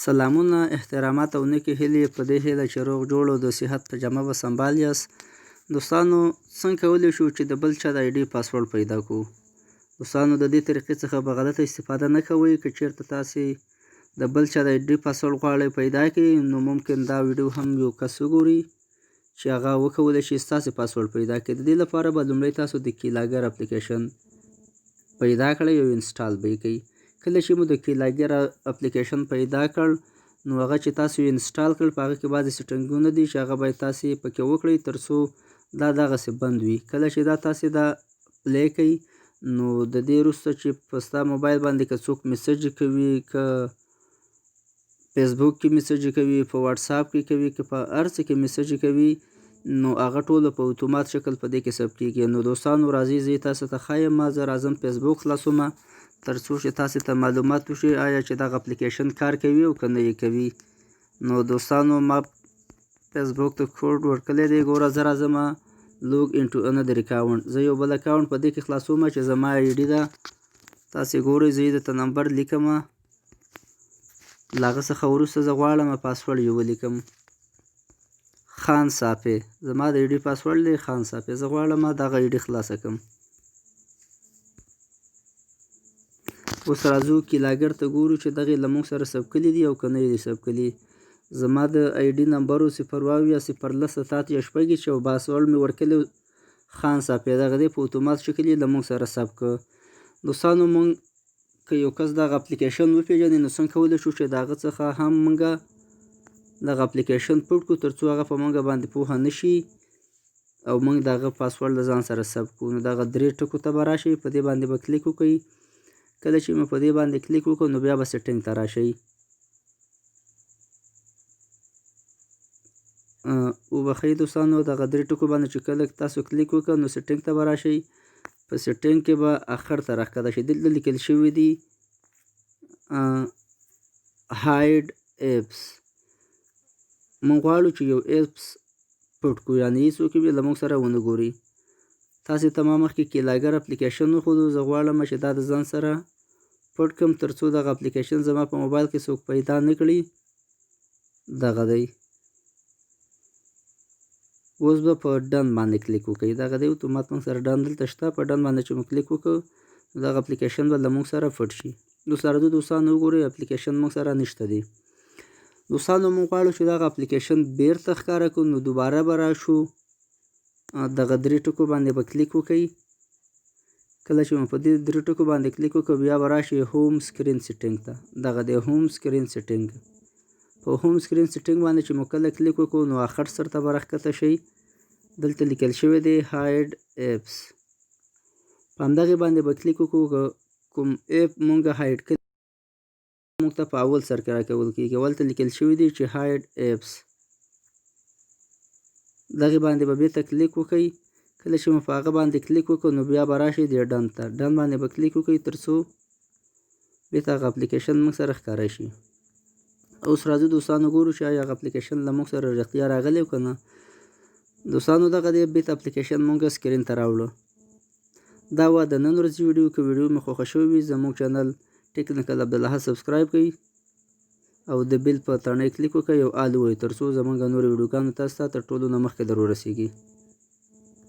سلامونه، احترامات او نیکې هیلې په دې هیله چې روغ جوړ او د صحت په جامه به سمبال یاست. دوستانو، څنګه کولی شو چې د بل چا د آی ډي پاسورډ پیدا کړو؟ دوستانو، د دې طریقې څخه به غلطه استفاده نه کوئ. که چیرته تاسې د بل چا د آی ډي پاسورډ غواړئ پیدا کړئ، نو ممکن دا ویډیو هم یو کس وګوري چې هغه وکولی شي ستاسې پاسورډ پیدا کړي. د دې لپاره به لومړی تاسو د کیلاګر اپلیکیشن پیدا کړئ او انسټال به یې کړئ. کله چې مو د کیلاګر اپلیکیشن پیدا کړ، نو هغه چې تاسو یې انسټال کړ په هغه کې بعضې سیټینګونه دي چې هغه باید تاسې پکې وکړئ تر څو دا دغسې بند وي. کله چې دا تاسې دا پلی کوئ، نو د دې وروسته چې په ستا موبایل باندې که څوک میسج کوي، که فیسبوک کې میسج کوي، په واټساپ کې کوي، که په هر څه کې میسج کوي، نو هغه ټوله په اتومات شکل په دې کې ثبت کېږي. نو دوستانو، راځئ زه یې تاسو ته ښایم. زه راځم فیسبوک خلاصومه تر څو چې تاسې ته معلومات وشي آیا چې دغه اپلیکیشن کار کوي او که نه یې کوي. نو دوستانو، ما فیسبوک ته کوډ ورکړی دی. ګوره، زه راځم لوګ انټو انادر اکاونټ. زه یو بل اکاونټ په دې کې خلاصومه چې زما آی ډي ده. تاسې ګورئ، زه یې درته نمبر لیکم. له هغه څخه وروسته زه غواړم پاسورډ یې ولیکم. خان صافی زما د آی ډي پاسورډ دی، خان صافی. زه غواړم دغه آی ډي خلاصه کړم. اوس راځو کیلاګر ته ګورو چې دغې له موږ سره ثبت کړي دي او که نه یې دي ثبت کړي. زما د آی ډي نمبر 0 او پاسورډ مې ورکړی خان صافی. دغه دی په اتومات شکل یې له موږ سره ثبت کړ. دوستانو، موږ که یو کس دغه اپلیکیشن وپېژني، نو څنګه کولی شو چې د هغه څخه هم موږ دغه اپلیکیشن پټ کړو تر څو هغه په موږ باندې پوهه نه شي او موږ د هغه پاسورډ له ځان سره ثبت کړو. نو دغه 3 ټکو ته به راشئ، په دې باندې به کلیک وکړئ. کله چې مو په دې باندې کلیک وکړو، نو بیا به سیټینګ ته راشئ. وبخښئ دوستانو، دغه 3 ټکو باندې چې کله تاسو کلیک وکړه، نو سیټینګ ته به راشئ. په سیټینګ کې به اخر ته راښکته شئ. دلته لیکل شوي دي هاید ایپس. موږ غواړو چې یو ایپس پټ کړو، یعنې هېڅوک یې له موږ سره ونه ګوري. تاسې ته ما مخکې کیلاګر اپلیکیشن وښودو. زه غواړم چې دا د ځان سره پټ کړم تر څو دغه اپلیکیشن زما په موبایل کې څوک پیدا نه کړي. دغه دی. اوس به په ډن باندې کلیک وکړئ. دغه دی اتومات موږ سره ډن دلته شته. په ډن باندې چې مو کلیک وکړو، دغه اپلیکیشن به له موږ سره پټ شي. دوستانو وګورئ، اپلیکیشن موږ سره نشته دی. دوستانو، موږ غواړو چې دغه اپلیکیشن بیرته ښکاره کړو، نو دوباره به راشو. دغه 3 ټکو باندې به کلیک وکړئ. کله چې مو په دې 3 ټکو باندې کلیک وکړو، بیا به راشئ هوم سکرین سیټینګ ته. دغه دی هوم سکرین سیټینګ. په هوم سکرین سیټینګ باندې چې مو کله کلیک وکړو، نو آخر سر ته به راښکته شئ. دلته لیکل شوی دی هاید ایپس. په همدغې باندې به کلیک وکړو. که کوم ایپ مونږ هاید کړي، موږ ته په اول سر کې راکول کېږي. هلته لیکل شوي دي چې هاید ایپس. دغې باندې به بېرته کلیک وکړئ. کله چې مو په هغه باندې کلیک وکړو، نو بیا به راشئ دې ډن ته. ډن باندې به کلیک وکړئ تر څو بېرته هغه اپلیکیشن موږ سره ښکاره شي. اوس راځو دوستانو ګورو چې آیا هغه اپلیکیشن له موږ سره رښتیا راغلی او که نه. دوستانو، دغه دی بېرته اپلیکیشن موږ سکرین ته راوړو. دا وه د نن ورځې ویډیو. که ویډیو مې خوښه شوې وي، زموږ چینل ټیکنیکل عبدالاحد سبسکرایب کړئ او د بیل په تڼۍ کلیک وکړئ او آل ووایئ تر څو زموږ نورې ویډیوګانې تاسو ته تر ټولو نه مخکې در ورسیږي.